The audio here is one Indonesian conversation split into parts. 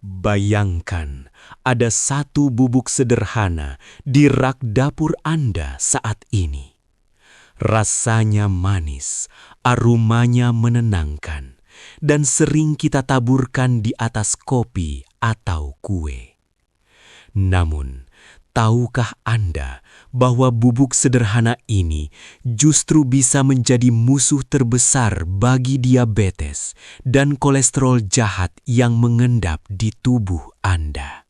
Bayangkan ada satu bubuk sederhana di rak dapur Anda saat ini. Rasanya manis, aromanya menenangkan, dan sering kita taburkan di atas kopi atau kue. Namun, tahukah Anda bahwa bubuk sederhana ini justru bisa menjadi musuh terbesar bagi diabetes dan kolesterol jahat yang mengendap di tubuh Anda?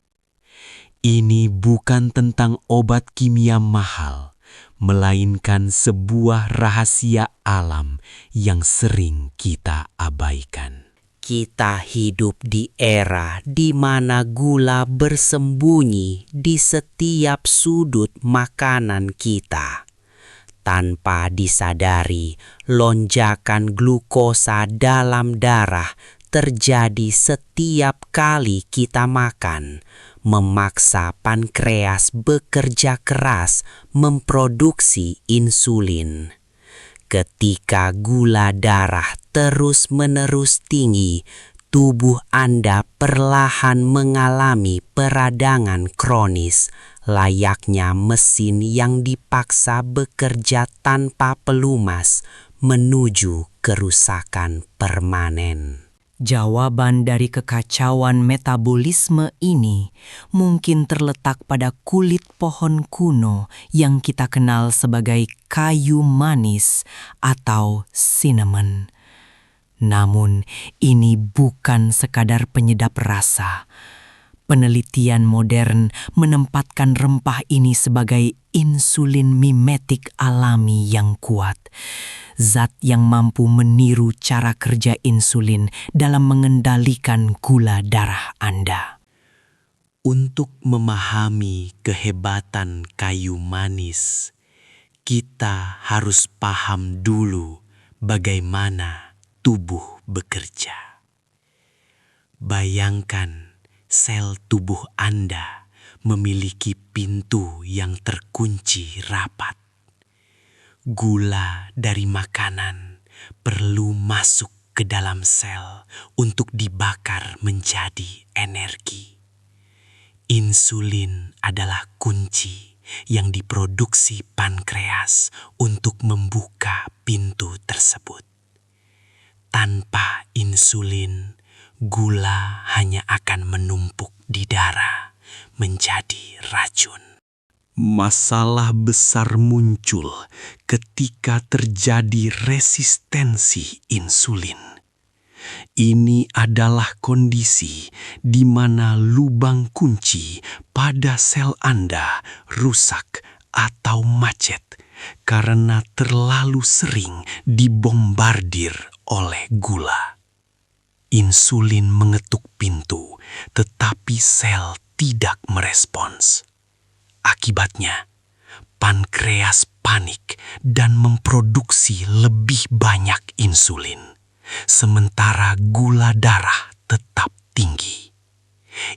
Ini bukan tentang obat kimia mahal, melainkan sebuah rahasia alam yang sering kita abaikan. Kita hidup di era di mana gula bersembunyi di setiap sudut makanan kita. Tanpa disadari, lonjakan glukosa dalam darah terjadi setiap kali kita makan, memaksa pankreas bekerja keras memproduksi insulin. Ketika gula darah terus-menerus tinggi, tubuh Anda perlahan mengalami peradangan kronis, layaknya mesin yang dipaksa bekerja tanpa pelumas menuju kerusakan permanen. Jawaban dari kekacauan metabolisme ini mungkin terletak pada kulit pohon kuno yang kita kenal sebagai kayu manis atau cinnamon. Namun, ini bukan sekadar penyedap rasa. Penelitian modern menempatkan rempah ini sebagai insulin mimetik alami yang kuat. Zat yang mampu meniru cara kerja insulin dalam mengendalikan gula darah Anda. Untuk memahami kehebatan kayu manis, kita harus paham dulu bagaimana tubuh bekerja. Bayangkan sel tubuh Anda memiliki pintu yang terkunci rapat. Gula dari makanan perlu masuk ke dalam sel untuk dibakar menjadi energi. Insulin adalah kunci yang diproduksi pankreas untuk membuka pintu tersebut. Tanpa insulin, gula hanya akan menumpuk di darah menjadi racun. Masalah besar muncul ketika terjadi resistensi insulin. Ini adalah kondisi di mana lubang kunci pada sel Anda rusak atau macet karena terlalu sering dibombardir oleh gula. Insulin mengetuk pintu, tetapi sel tidak merespons. Akibatnya, pankreas panik dan memproduksi lebih banyak insulin, sementara gula darah tetap tinggi.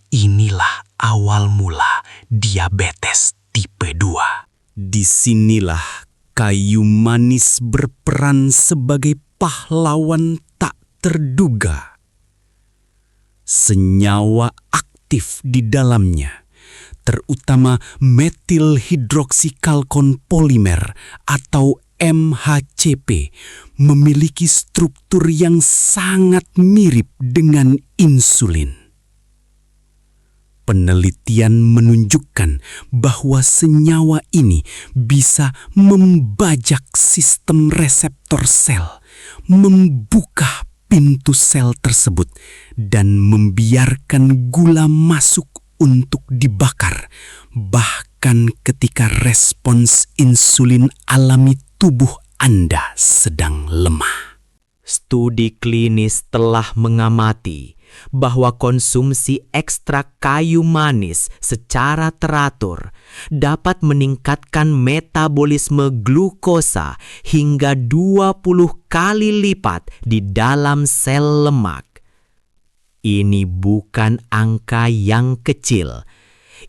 Inilah awal mula diabetes tipe 2. Disinilah kayu manis berperan sebagai pahlawan tak terduga. Senyawa aktif di dalamnya, terutama metil hidroksikalkon polimer atau MHCP, memiliki struktur yang sangat mirip dengan insulin. Penelitian menunjukkan bahwa senyawa ini bisa membajak sistem reseptor sel, membuka pintu sel tersebut, dan membiarkan gula masuk untuk dibakar, bahkan ketika respons insulin alami tubuh Anda sedang lemah. Studi klinis telah mengamati bahwa konsumsi ekstrak kayu manis secara teratur dapat meningkatkan metabolisme glukosa hingga 20 kali lipat di dalam sel lemak. Ini bukan angka yang kecil.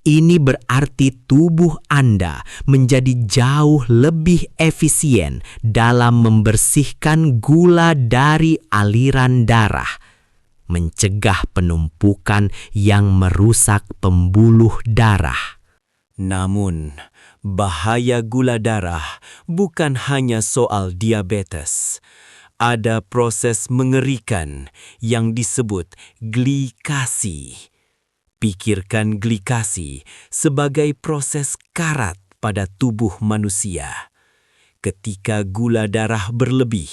Ini berarti tubuh Anda menjadi jauh lebih efisien dalam membersihkan gula dari aliran darah. mencegah penumpukan yang merusak pembuluh darah. Namun, bahaya gula darah bukan hanya soal diabetes. Ada proses mengerikan yang disebut glikasi. Pikirkan glikasi sebagai proses karat pada tubuh manusia. Ketika gula darah berlebih,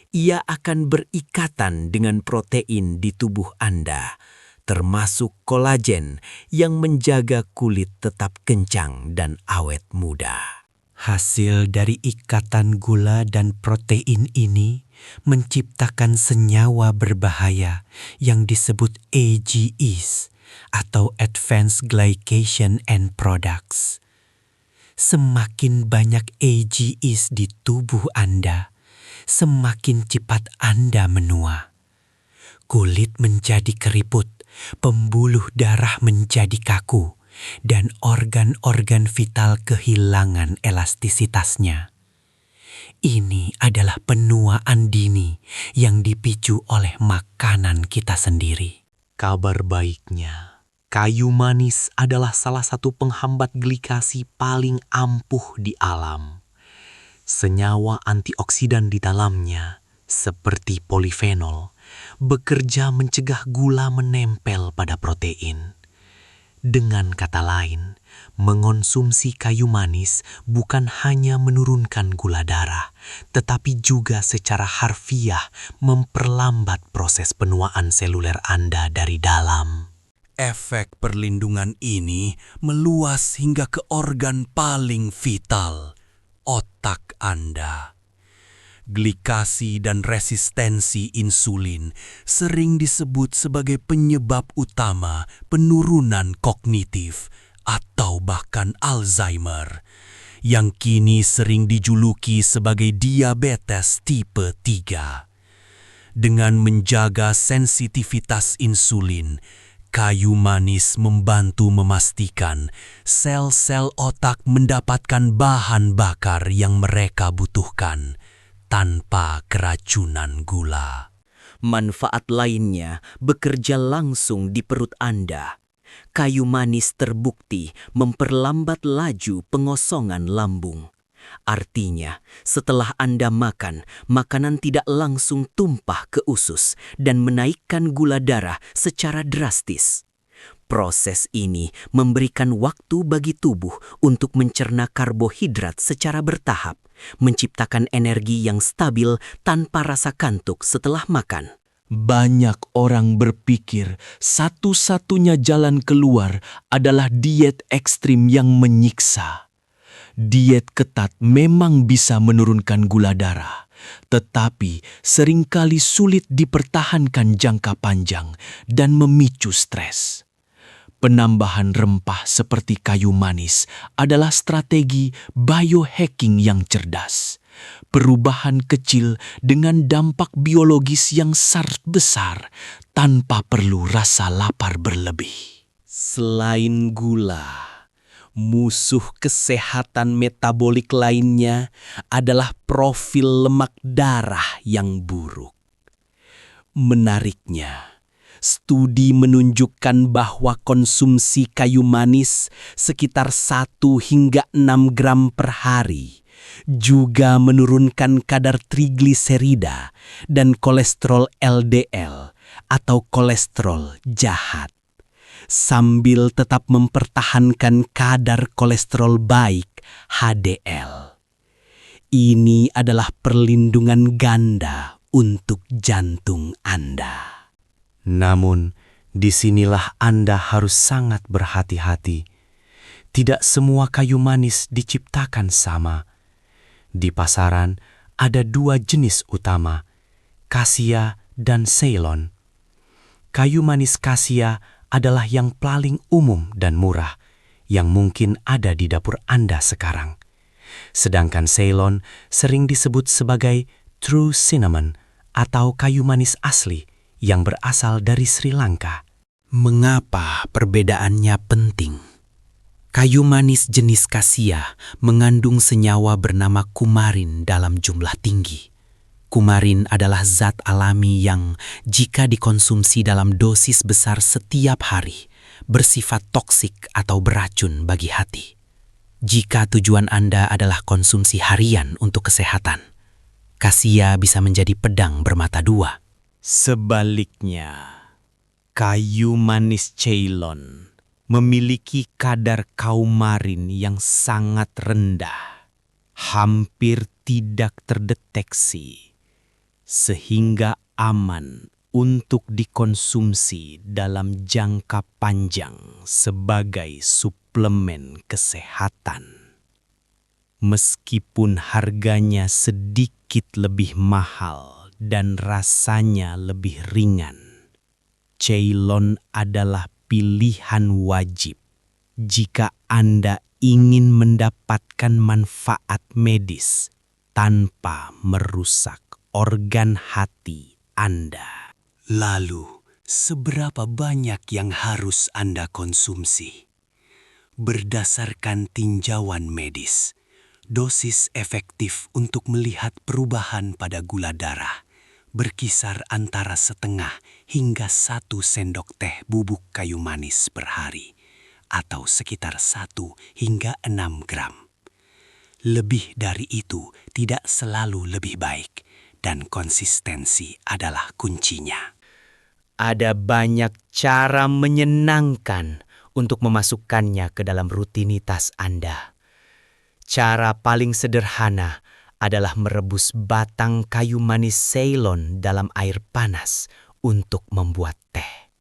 ia akan berikatan dengan protein di tubuh Anda, termasuk kolagen yang menjaga kulit tetap kencang dan awet muda. Hasil dari ikatan gula dan protein ini menciptakan senyawa berbahaya yang disebut AGEs atau Advanced Glycation End Products. Semakin banyak AGEs di tubuh Anda, semakin cepat Anda menua. Kulit menjadi keriput, pembuluh darah menjadi kaku, dan organ-organ vital kehilangan elastisitasnya. Ini adalah penuaan dini yang dipicu oleh makanan kita sendiri. Kabar baiknya, kayu manis adalah salah satu penghambat glikasi paling ampuh di alam. Senyawa antioksidan di dalamnya, seperti polifenol, bekerja mencegah gula menempel pada protein. Dengan kata lain, mengonsumsi kayu manis bukan hanya menurunkan gula darah, tetapi juga secara harfiah memperlambat proses penuaan seluler Anda dari dalam. Efek perlindungan ini meluas hingga ke organ paling vital, otak Anda. Glikasi dan resistensi insulin sering disebut sebagai penyebab utama penurunan kognitif atau bahkan Alzheimer, yang kini sering dijuluki sebagai diabetes tipe 3. Dengan menjaga sensitivitas insulin, kayu manis membantu memastikan sel-sel otak mendapatkan bahan bakar yang mereka butuhkan tanpa keracunan gula. Manfaat lainnya bekerja langsung di perut Anda. Kayu manis terbukti memperlambat laju pengosongan lambung. Artinya, setelah Anda makan, makanan tidak langsung tumpah ke usus dan menaikkan gula darah secara drastis. Proses ini memberikan waktu bagi tubuh untuk mencerna karbohidrat secara bertahap, menciptakan energi yang stabil tanpa rasa kantuk setelah makan. Banyak orang berpikir satu-satunya jalan keluar adalah diet ekstrim yang menyiksa. Diet ketat memang bisa menurunkan gula darah, tetapi seringkali sulit dipertahankan jangka panjang dan memicu stres. Penambahan rempah seperti kayu manis adalah strategi biohacking yang cerdas. Perubahan kecil dengan dampak biologis yang sangat besar tanpa perlu rasa lapar berlebih. Selain gula, musuh kesehatan metabolik lainnya adalah profil lemak darah yang buruk. Menariknya, studi menunjukkan bahwa konsumsi kayu manis sekitar 1 hingga 6 gram per hari juga menurunkan kadar trigliserida dan kolesterol LDL atau kolesterol jahat, sambil tetap mempertahankan kadar kolesterol baik HDL. Ini adalah perlindungan ganda untuk jantung Anda. Namun, disinilah Anda harus sangat berhati-hati. Tidak semua kayu manis diciptakan sama. Di pasaran ada 2 jenis utama, Cassia dan Ceylon. Kayu manis Cassia adalah yang paling umum dan murah, yang mungkin ada di dapur Anda sekarang. Sedangkan Ceylon sering disebut sebagai true cinnamon atau kayu manis asli yang berasal dari Sri Lanka. Mengapa perbedaannya penting? Kayu manis jenis Cassia mengandung senyawa bernama kumarin dalam jumlah tinggi. Kumarin adalah zat alami yang jika dikonsumsi dalam dosis besar setiap hari, bersifat toksik atau beracun bagi hati. Jika tujuan Anda adalah konsumsi harian untuk kesehatan, kasia bisa menjadi pedang bermata dua. Sebaliknya, kayu manis Ceylon memiliki kadar kaumarin yang sangat rendah, hampir tidak terdeteksi, sehingga aman untuk dikonsumsi dalam jangka panjang sebagai suplemen kesehatan. Meskipun harganya sedikit lebih mahal dan rasanya lebih ringan, Ceylon adalah pilihan wajib jika Anda ingin mendapatkan manfaat medis tanpa merusak organ hati Anda. Lalu, seberapa banyak yang harus Anda konsumsi? Berdasarkan tinjauan medis, dosis efektif untuk melihat perubahan pada gula darah berkisar antara setengah hingga 1 sendok teh bubuk kayu manis per hari, atau sekitar 1 hingga 6 gram. Lebih dari itu tidak selalu lebih baik, dan konsistensi adalah kuncinya. Ada banyak cara menyenangkan untuk memasukkannya ke dalam rutinitas Anda. Cara paling sederhana adalah merebus batang kayu manis Ceylon dalam air panas untuk membuat teh.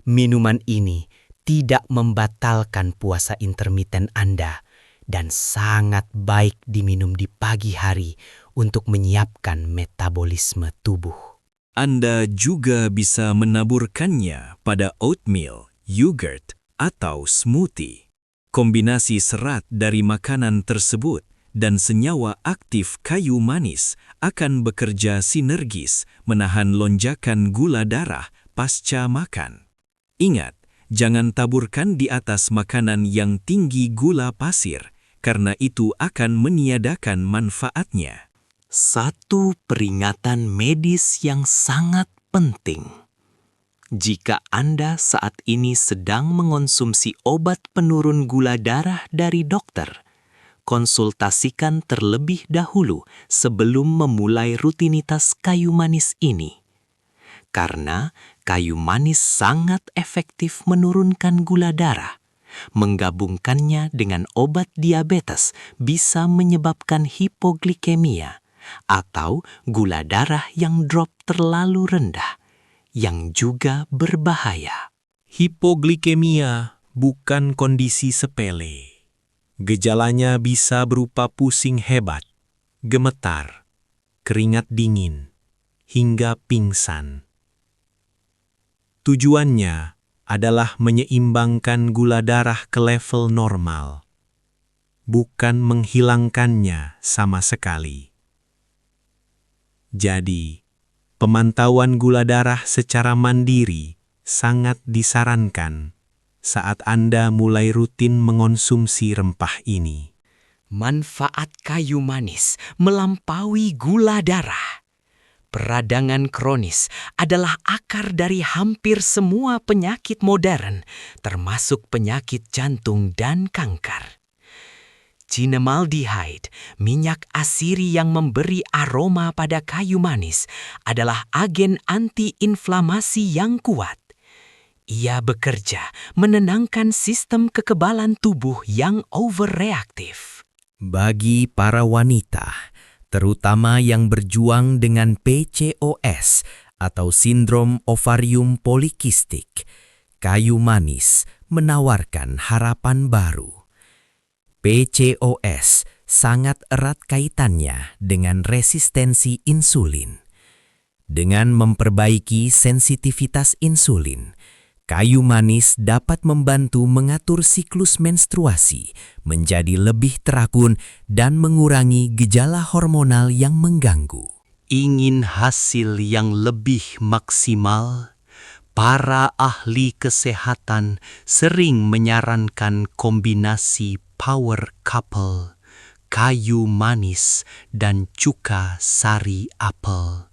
Minuman ini tidak membatalkan puasa intermiten Anda dan sangat baik diminum di pagi hari untuk menyiapkan metabolisme tubuh. Anda juga bisa menaburkannya pada oatmeal, yogurt, atau smoothie. Kombinasi serat dari makanan tersebut dan senyawa aktif kayu manis akan bekerja sinergis menahan lonjakan gula darah pasca makan. Ingat, jangan taburkan di atas makanan yang tinggi gula pasir, karena itu akan meniadakan manfaatnya. Satu peringatan medis yang sangat penting. Jika Anda saat ini sedang mengonsumsi obat penurun gula darah dari dokter, konsultasikan terlebih dahulu sebelum memulai rutinitas kayu manis ini. Karena kayu manis sangat efektif menurunkan gula darah. Menggabungkannya dengan obat diabetes bisa menyebabkan hipoglikemia atau gula darah yang drop terlalu rendah, yang juga berbahaya. Hipoglikemia bukan kondisi sepele. Gejalanya bisa berupa pusing hebat, gemetar, keringat dingin, hingga pingsan. Tujuannya adalah menyeimbangkan gula darah ke level normal, bukan menghilangkannya sama sekali. Jadi, pemantauan gula darah secara mandiri sangat disarankan saat Anda mulai rutin mengonsumsi rempah ini. Manfaat kayu manis melampaui gula darah. Peradangan kronis adalah akar dari hampir semua penyakit modern, termasuk penyakit jantung dan kanker. Cinemaldehyde, minyak asiri yang memberi aroma pada kayu manis, adalah agen antiinflamasi yang kuat. Ia bekerja menenangkan sistem kekebalan tubuh yang overreaktif. Bagi para wanita, terutama yang berjuang dengan PCOS atau sindrom ovarium polikistik, kayu manis menawarkan harapan baru. PCOS sangat erat kaitannya dengan resistensi insulin. Dengan memperbaiki sensitivitas insulin, kayu manis dapat membantu mengatur siklus menstruasi menjadi lebih teratur dan mengurangi gejala hormonal yang mengganggu. Ingin hasil yang lebih maksimal? Para ahli kesehatan sering menyarankan kombinasi power couple, kayu manis, dan cuka sari apel.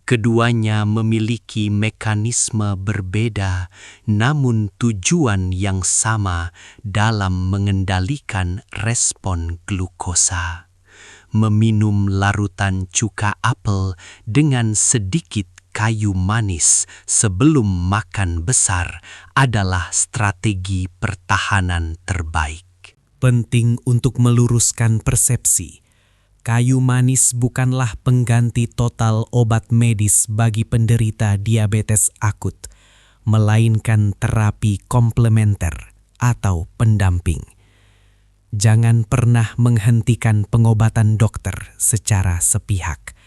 Keduanya memiliki mekanisme berbeda, namun tujuan yang sama dalam mengendalikan respon glukosa. Meminum larutan cuka apel dengan sedikit kayu manis sebelum makan besar adalah strategi pertahanan terbaik. Penting untuk meluruskan persepsi. Kayu manis bukanlah pengganti total obat medis bagi penderita diabetes akut, melainkan terapi komplementer atau pendamping. Jangan pernah menghentikan pengobatan dokter secara sepihak.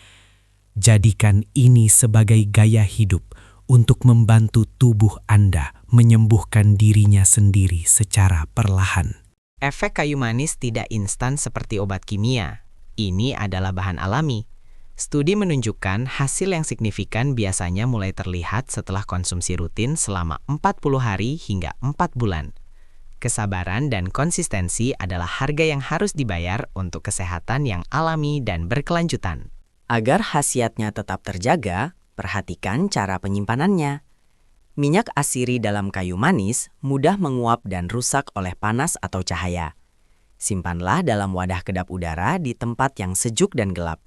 Jadikan ini sebagai gaya hidup untuk membantu tubuh Anda menyembuhkan dirinya sendiri secara perlahan. Efek kayu manis tidak instan seperti obat kimia. Ini adalah bahan alami. Studi menunjukkan hasil yang signifikan biasanya mulai terlihat setelah konsumsi rutin selama 40 hari hingga 4 bulan. Kesabaran dan konsistensi adalah harga yang harus dibayar untuk kesehatan yang alami dan berkelanjutan. Agar khasiatnya tetap terjaga, perhatikan cara penyimpanannya. Minyak asiri dalam kayu manis mudah menguap dan rusak oleh panas atau cahaya. Simpanlah dalam wadah kedap udara di tempat yang sejuk dan gelap.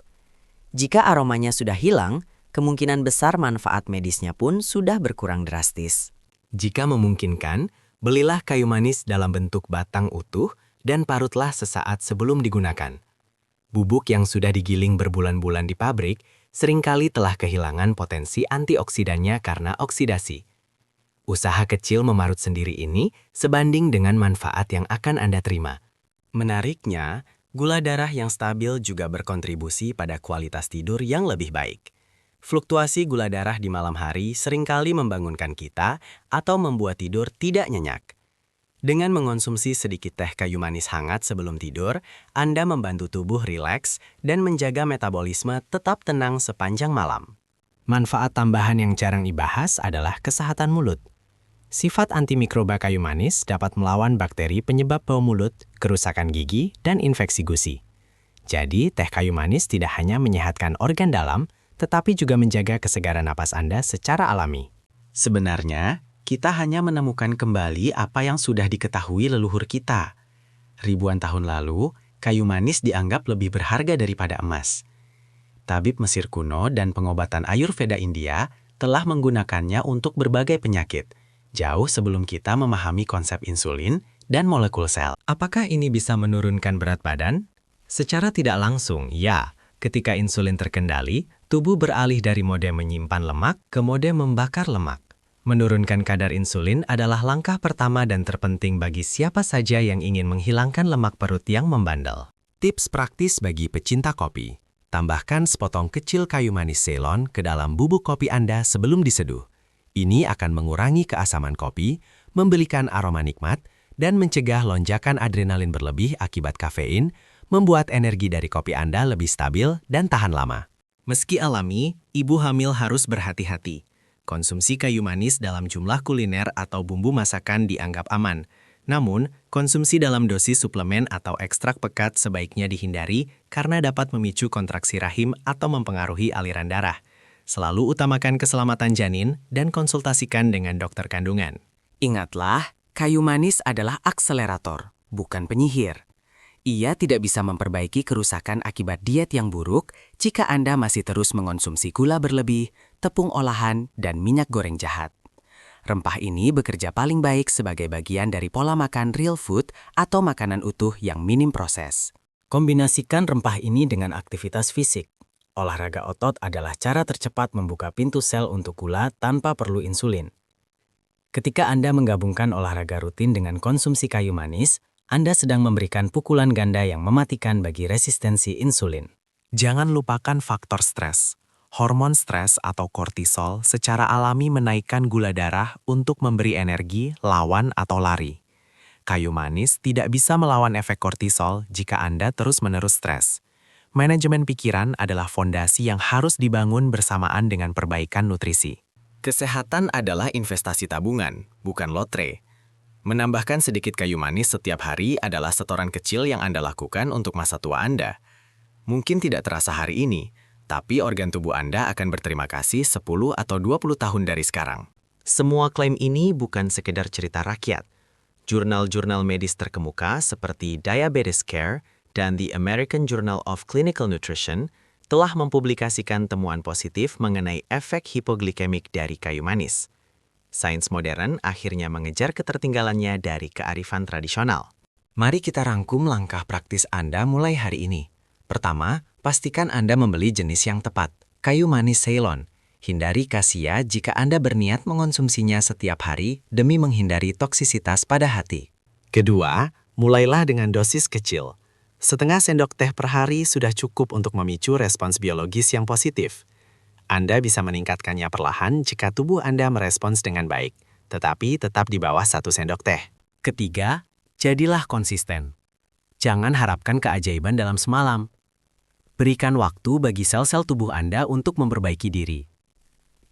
Jika aromanya sudah hilang, kemungkinan besar manfaat medisnya pun sudah berkurang drastis. Jika memungkinkan, belilah kayu manis dalam bentuk batang utuh dan parutlah sesaat sebelum digunakan. Bubuk yang sudah digiling berbulan-bulan di pabrik seringkali telah kehilangan potensi antioksidannya karena oksidasi. Usaha kecil memarut sendiri ini sebanding dengan manfaat yang akan Anda terima. Menariknya, gula darah yang stabil juga berkontribusi pada kualitas tidur yang lebih baik. Fluktuasi gula darah di malam hari seringkali membangunkan kita atau membuat tidur tidak nyenyak. Dengan mengonsumsi sedikit teh kayu manis hangat sebelum tidur, Anda membantu tubuh rileks dan menjaga metabolisme tetap tenang sepanjang malam. Manfaat tambahan yang jarang dibahas adalah kesehatan mulut. Sifat antimikroba kayu manis dapat melawan bakteri penyebab bau mulut, kerusakan gigi, dan infeksi gusi. Jadi, teh kayu manis tidak hanya menyehatkan organ dalam, tetapi juga menjaga kesegaran napas Anda secara alami. Sebenarnya, kita hanya menemukan kembali apa yang sudah diketahui leluhur kita. Ribuan tahun lalu, kayu manis dianggap lebih berharga daripada emas. Tabib Mesir kuno dan pengobatan Ayurveda India telah menggunakannya untuk berbagai penyakit, jauh sebelum kita memahami konsep insulin dan molekul sel. Apakah ini bisa menurunkan berat badan? Secara tidak langsung, ya. Ketika insulin terkendali, tubuh beralih dari mode menyimpan lemak ke mode membakar lemak. Menurunkan kadar insulin adalah langkah pertama dan terpenting bagi siapa saja yang ingin menghilangkan lemak perut yang membandel. Tips praktis bagi pecinta kopi. Tambahkan sepotong kecil kayu manis Ceylon ke dalam bubuk kopi Anda sebelum diseduh. Ini akan mengurangi keasaman kopi, memberikan aroma nikmat, dan mencegah lonjakan adrenalin berlebih akibat kafein, membuat energi dari kopi Anda lebih stabil dan tahan lama. Meski alami, ibu hamil harus berhati-hati. Konsumsi kayu manis dalam jumlah kuliner atau bumbu masakan dianggap aman. Namun, konsumsi dalam dosis suplemen atau ekstrak pekat sebaiknya dihindari karena dapat memicu kontraksi rahim atau mempengaruhi aliran darah. Selalu utamakan keselamatan janin dan konsultasikan dengan dokter kandungan. Ingatlah, kayu manis adalah akselerator, bukan penyihir. Ia tidak bisa memperbaiki kerusakan akibat diet yang buruk jika Anda masih terus mengonsumsi gula berlebih, tepung olahan, dan minyak goreng jahat. Rempah ini bekerja paling baik sebagai bagian dari pola makan real food atau makanan utuh yang minim proses. Kombinasikan rempah ini dengan aktivitas fisik. Olahraga otot adalah cara tercepat membuka pintu sel untuk gula tanpa perlu insulin. Ketika Anda menggabungkan olahraga rutin dengan konsumsi kayu manis, Anda sedang memberikan pukulan ganda yang mematikan bagi resistensi insulin. Jangan lupakan faktor stres. Hormon stres atau kortisol secara alami menaikkan gula darah untuk memberi energi, lawan, atau lari. Kayu manis tidak bisa melawan efek kortisol jika Anda terus-menerus stres. Manajemen pikiran adalah fondasi yang harus dibangun bersamaan dengan perbaikan nutrisi. Kesehatan adalah investasi tabungan, bukan lotre. Menambahkan sedikit kayu manis setiap hari adalah setoran kecil yang Anda lakukan untuk masa tua Anda. Mungkin tidak terasa hari ini, tapi organ tubuh Anda akan berterima kasih 10 atau 20 tahun dari sekarang. Semua klaim ini bukan sekedar cerita rakyat. Jurnal-jurnal medis terkemuka seperti Diabetes Care dan The American Journal of Clinical Nutrition telah mempublikasikan temuan positif mengenai efek hipoglikemik dari kayu manis. Sains modern akhirnya mengejar ketertinggalannya dari kearifan tradisional. Mari kita rangkum langkah praktis Anda mulai hari ini. Pertama, pastikan Anda membeli jenis yang tepat, kayu manis Ceylon. Hindari kasia jika Anda berniat mengonsumsinya setiap hari demi menghindari toksisitas pada hati. Kedua, mulailah dengan dosis kecil. Setengah sendok teh per hari sudah cukup untuk memicu respons biologis yang positif. Anda bisa meningkatkannya perlahan jika tubuh Anda merespons dengan baik, tetapi tetap di bawah 1 sendok teh. Ketiga, jadilah konsisten. Jangan harapkan keajaiban dalam semalam. Berikan waktu bagi sel-sel tubuh Anda untuk memperbaiki diri.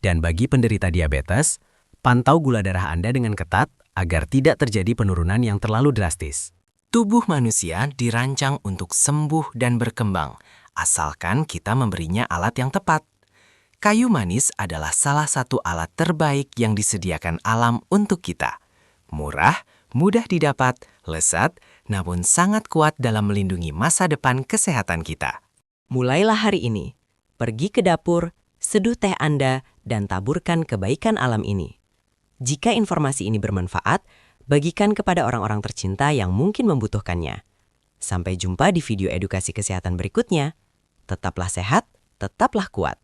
Dan bagi penderita diabetes, pantau gula darah Anda dengan ketat agar tidak terjadi penurunan yang terlalu drastis. Tubuh manusia dirancang untuk sembuh dan berkembang, asalkan kita memberinya alat yang tepat. Kayu manis adalah salah satu alat terbaik yang disediakan alam untuk kita. Murah, mudah didapat, lezat, namun sangat kuat dalam melindungi masa depan kesehatan kita. Mulailah hari ini. Pergi ke dapur, seduh teh Anda, dan taburkan kebaikan alam ini. Jika informasi ini bermanfaat, bagikan kepada orang-orang tercinta yang mungkin membutuhkannya. Sampai jumpa di video edukasi kesehatan berikutnya. Tetaplah sehat, tetaplah kuat.